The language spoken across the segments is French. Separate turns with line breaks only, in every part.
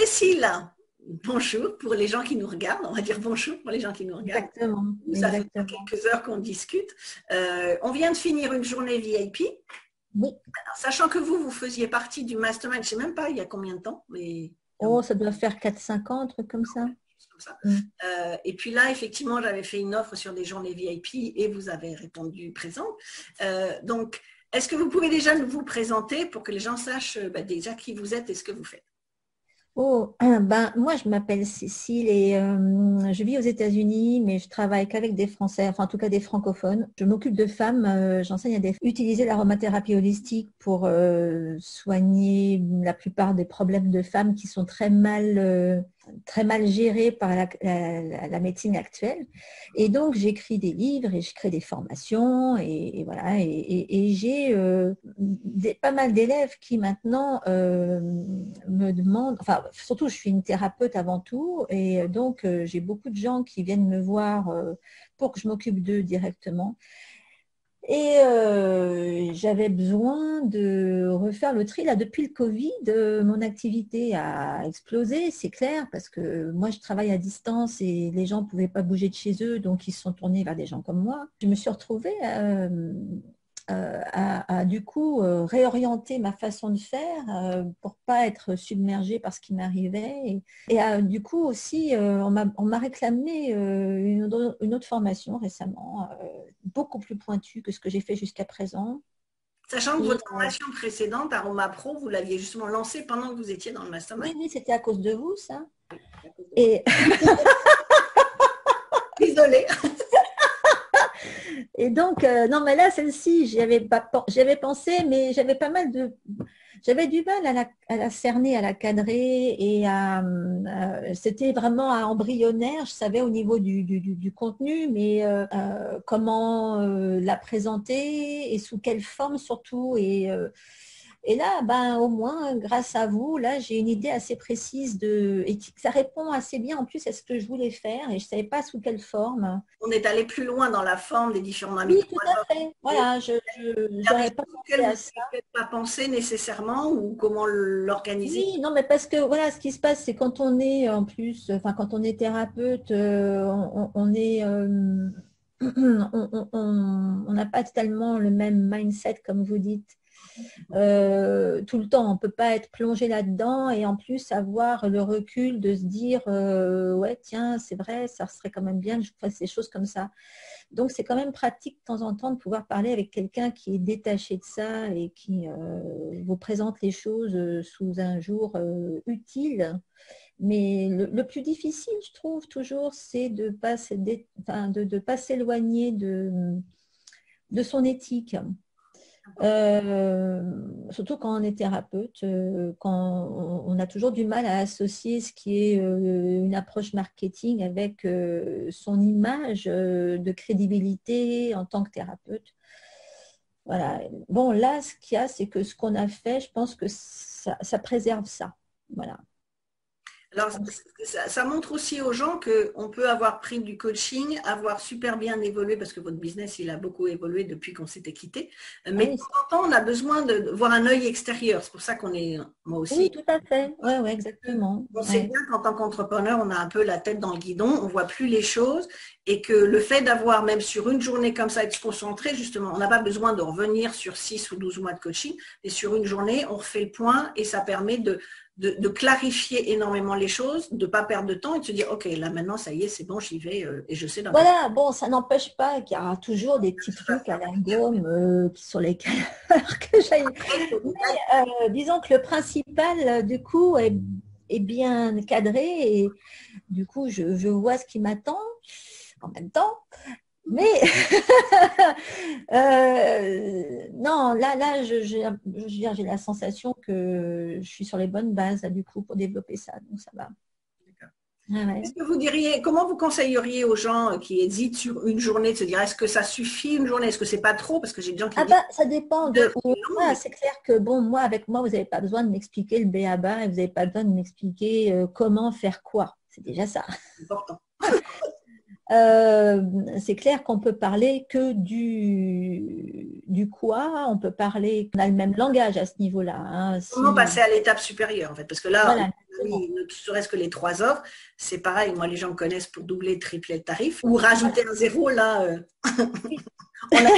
Cécile, bonjour pour les gens qui nous regardent. On va dire bonjour pour les gens qui nous regardent.
Exactement,
Ça fait
exactement.
quelques heures qu'on discute. On vient de finir une journée VIP.
Oui.
Alors, sachant que vous faisiez partie du mastermind, je ne sais même pas il y a combien de temps, mais
Oh, ça doit faire 4-5 ans, un truc comme ça.
comme ça.
Mm.
Et puis là, effectivement, j'avais fait une offre sur des journées VIP et vous avez répondu présent. Donc, est-ce que vous pouvez déjà vous présenter pour que les gens sachent déjà qui vous êtes et ce que vous faites?
Oh, ben, moi, je m'appelle Cécile et je vis aux États-Unis, mais je travaille qu'avec des Français, enfin en tout cas des francophones. Je m'occupe de femmes, j'enseigne à utiliser l'aromathérapie holistique pour soigner la plupart des problèmes de femmes qui sont très mal gérés par la médecine actuelle. Et donc, j'écris des livres et je crée des formations et voilà. Et j'ai pas mal d'élèves qui maintenant me demandent, enfin surtout je suis une thérapeute avant tout et donc j'ai beaucoup de gens qui viennent me voir pour que je m'occupe d'eux directement. Et j'avais besoin de refaire le tri. Là, depuis le Covid, mon activité a explosé, c'est clair, parce que moi, je travaille à distance et les gens ne pouvaient pas bouger de chez eux, donc ils se sont tournés vers des gens comme moi. Je me suis retrouvée à du coup réorienter ma façon de faire pour pas être submergée par ce qui m'arrivait. Et du coup aussi, on m'a réclamé une autre formation récemment, beaucoup plus pointue que ce que j'ai fait jusqu'à présent.
Sachant que
Et,
votre formation précédente, Aroma Pro, vous l'aviez justement lancée pendant que vous étiez dans le
oui,
mastermind.
oui, c'était à cause de vous, ça.
C'est à cause de moi.
Et,
Désolée.
et donc, non, mais là, celle-ci, j'y avais pensé, mais j'avais du mal à la cerner, à la cadrer et c'était vraiment embryonnaire. Je savais au niveau du contenu, mais comment la présenter et sous quelle forme surtout. Et là, ben, au moins, grâce à vous, là, j'ai une idée assez précise et ça répond assez bien en plus à ce que je voulais faire et je ne savais pas sous quelle forme.
On est allé plus loin dans la forme des différents
Oui,
amis.
tout à fait. Voilà, je
Il y a des
n'aurais pas
choses auxquelles
pensé
vous
à ça.
n'avez peut-être pas pensé nécessairement ou comment l'organiser.
Oui, non, mais parce que voilà, ce qui se passe, c'est quand on est en plus, enfin quand on est thérapeute, on est, on n'a pas totalement le même mindset comme vous dites. Tout le temps, on ne peut pas être plongé là-dedans et en plus avoir le recul de se dire, ouais, tiens, c'est vrai, ça serait quand même bien que je fasse des choses comme ça. Donc, c'est quand même pratique de temps en temps de pouvoir parler avec quelqu'un qui est détaché de ça et qui vous présente les choses sous un jour utile. Mais le plus difficile, je trouve toujours, c'est de de pas s'éloigner de son éthique. Surtout quand on est thérapeute, quand on a toujours du mal à associer ce qui est une approche marketing avec son image de crédibilité en tant que thérapeute. Voilà. Bon, là, ce qu'il y a, c'est que ce qu'on a fait, je pense que ça préserve ça. Voilà. Je
Alors,
pense.
ça montre aussi aux gens qu'on peut avoir pris du coaching, avoir super bien évolué, parce que votre business, il a beaucoup évolué depuis qu'on s'était quitté.
Ah
Mais de
oui,
temps en temps, on a besoin de voir un œil extérieur. C'est pour ça qu'on est, moi
oui,
aussi,
tout à fait. Ouais, ouais, exactement.
on sait
Ouais.
bien qu'en tant qu'entrepreneur, on a un peu la tête dans le guidon, on ne voit plus les choses et que le fait d'avoir, même sur une journée comme ça, être concentré, justement, on n'a pas besoin de revenir sur 6 ou 12 mois de coaching, mais sur une journée, on refait le point et ça permet de clarifier énormément les choses, de ne pas perdre de temps et de se dire, OK, là maintenant, ça y est, c'est bon, j'y vais et je sais dans quel
Voilà, bon, ça n'empêche pas qu'il y aura toujours des petits trucs à la gomme sur lesquels que j'aille. Mais disons que le principal, du coup, est bien cadré et du coup, je vois ce qui m'attend en même temps. Mais non, là, j'ai la sensation que je suis sur les bonnes bases, là, du coup, pour développer ça. Donc, ça va. Ah ouais.
Est-ce que vous diriez, comment vous conseilleriez aux gens qui hésitent sur une journée de se dire, est-ce que ça suffit une journée? Est-ce que c'est pas trop? Parce que j'ai des gens qui
Ah
disent,
bah, ça dépend
une heure,
de où
c'est
on
long,
va.
mais
C'est clair que bon, moi, avec moi, vous n'avez pas besoin de m'expliquer le b.a.-ba et vous n'avez pas besoin de m'expliquer comment faire quoi. C'est déjà ça.
c'est important.
c'est clair qu'on peut parler que du quoi, on peut parler, on a le même langage à ce niveau-là. Hein,
Comment passer à l'étape supérieure, en fait? Parce que là,
voilà,
on a mis ne serait-ce que les 3 offres, c'est pareil. Moi, les gens me connaissent pour doubler, tripler le tarif ou rajouter un zéro. Là, on, a,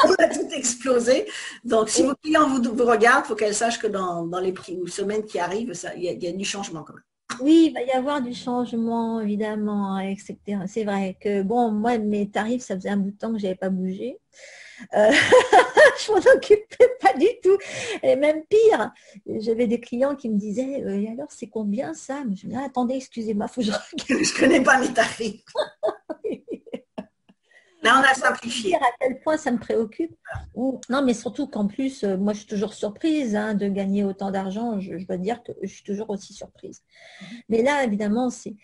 on a tout explosé. Donc, si vos clients vous regardent, il faut qu'elles sachent que dans les semaines qui arrivent, il y a du changement quand même.
Oui, il va y avoir du changement, évidemment, etc. C'est vrai que, bon, moi, mes tarifs, ça faisait un bout de temps que je n'avais pas bougé. Je m'en occupais pas du tout. Et même pire, j'avais des clients qui me disaient, et alors, c'est combien ça? Je me disais, attendez, excusez-moi, il faut que je regarde.
Je ne connais pas mes tarifs. Là, on a simplifié.
À quel point ça me préoccupe. Non, mais surtout qu'en plus, moi, je suis toujours surprise de gagner autant d'argent. Je dois dire que je suis toujours aussi surprise. Mais là, évidemment, c'est...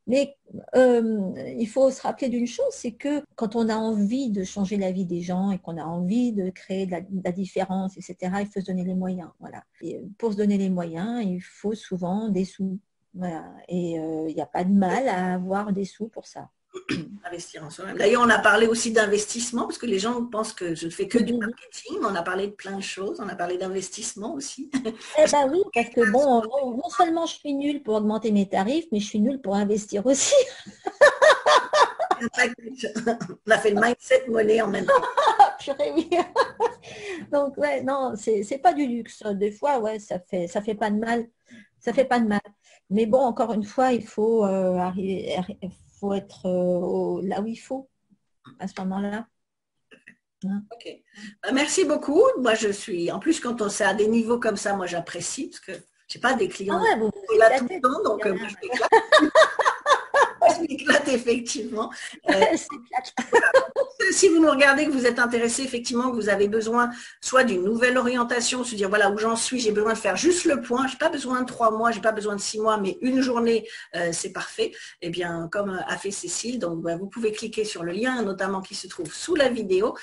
Mais il faut se rappeler d'une chose, c'est que quand on a envie de changer la vie des gens et qu'on a envie de créer de la différence, etc., il faut se donner les moyens. Voilà. Et pour se donner les moyens, il faut souvent des sous. Voilà. Et il n'y a pas de mal à avoir des sous pour ça.
Investir en soi-même. D'ailleurs, on a parlé aussi d'investissement, parce que les gens pensent que je ne fais que du marketing. On a parlé de plein de choses. On a parlé d'investissement aussi.
Eh ben oui, parce que bon, non seulement je suis nulle pour augmenter mes tarifs, mais je suis nulle pour investir aussi.
On a fait le mindset monnaie en même temps.
Purée, oui. Donc ouais, non, c'est pas du luxe. Des fois, ouais, ça fait pas de mal. Ça fait pas de mal. Mais bon, encore une fois, il faut arriver, il faut être là où il faut à ce moment-là. Hein.
Ok. Merci beaucoup. Moi, je suis, en plus, quand on s'est à des niveaux comme ça, moi, j'apprécie parce que je n'ai pas des
Ah
clients
ouais, vous
là tout le
éclatez.
temps, donc moi, je m'éclate. Je m'éclate effectivement. Si vous nous regardez, que vous êtes intéressé, effectivement, que vous avez besoin soit d'une nouvelle orientation, se dire voilà où j'en suis, j'ai besoin de faire juste le point, je n'ai pas besoin de 3 mois, je n'ai pas besoin de 6 mois, mais une journée, c'est parfait. Eh bien, comme a fait Cécile, donc vous pouvez cliquer sur le lien, notamment qui se trouve sous la vidéo,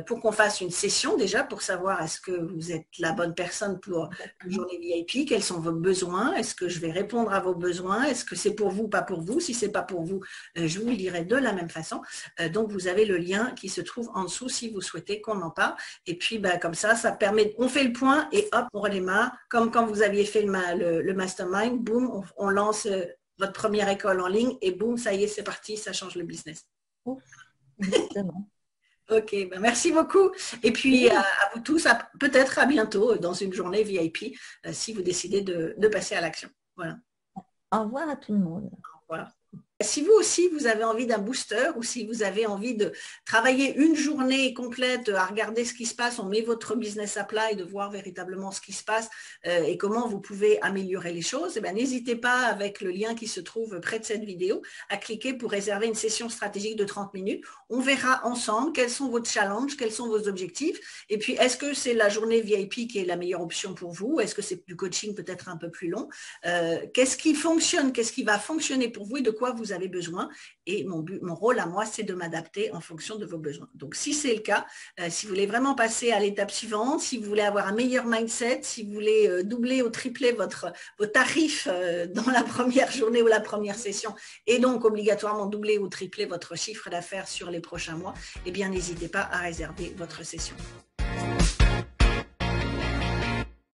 pour qu'on fasse une session déjà pour savoir est-ce que vous êtes la bonne personne pour une journée VIP, quels sont vos besoins, est-ce que je vais répondre à vos besoins, est-ce que c'est pour vous, pas pour vous, si c'est pas pour vous, je vous le dirai de la même façon. Donc, vous avez le lien qui se trouve en dessous si vous souhaitez qu'on en parle. Et puis, comme ça permet, on fait le point et hop, on redémarre. Comme quand vous aviez fait le mastermind, boum, on lance votre première école en ligne et boum, ça y est, c'est parti, ça change le business.
Ouf, exactement.
Ok, merci beaucoup. Et puis, à vous tous, peut-être à bientôt dans une journée VIP si vous décidez de passer à l'action. Voilà.
Au revoir à tout le monde.
Voilà. Si vous aussi, vous avez envie d'un booster ou si vous avez envie de travailler une journée complète à regarder ce qui se passe, on met votre business à plat et de voir véritablement ce qui se passe et comment vous pouvez améliorer les choses, n'hésitez pas avec le lien qui se trouve près de cette vidéo à cliquer pour réserver une session stratégique de 30 minutes. On verra ensemble quels sont vos challenges, quels sont vos objectifs et puis est-ce que c'est la journée VIP qui est la meilleure option pour vous? Est-ce que c'est du coaching peut-être un peu plus long? Qu'est-ce qui fonctionne? Qu'est-ce qui va fonctionner pour vous et de quoi vous avez besoin et mon rôle à moi, c'est de m'adapter en fonction de vos besoins. Donc, si c'est le cas, si vous voulez vraiment passer à l'étape suivante, si vous voulez avoir un meilleur mindset, si vous voulez doubler ou tripler vos tarifs dans la première journée ou la première session et donc obligatoirement doubler ou tripler votre chiffre d'affaires sur les prochains mois, eh bien, n'hésitez pas à réserver votre session.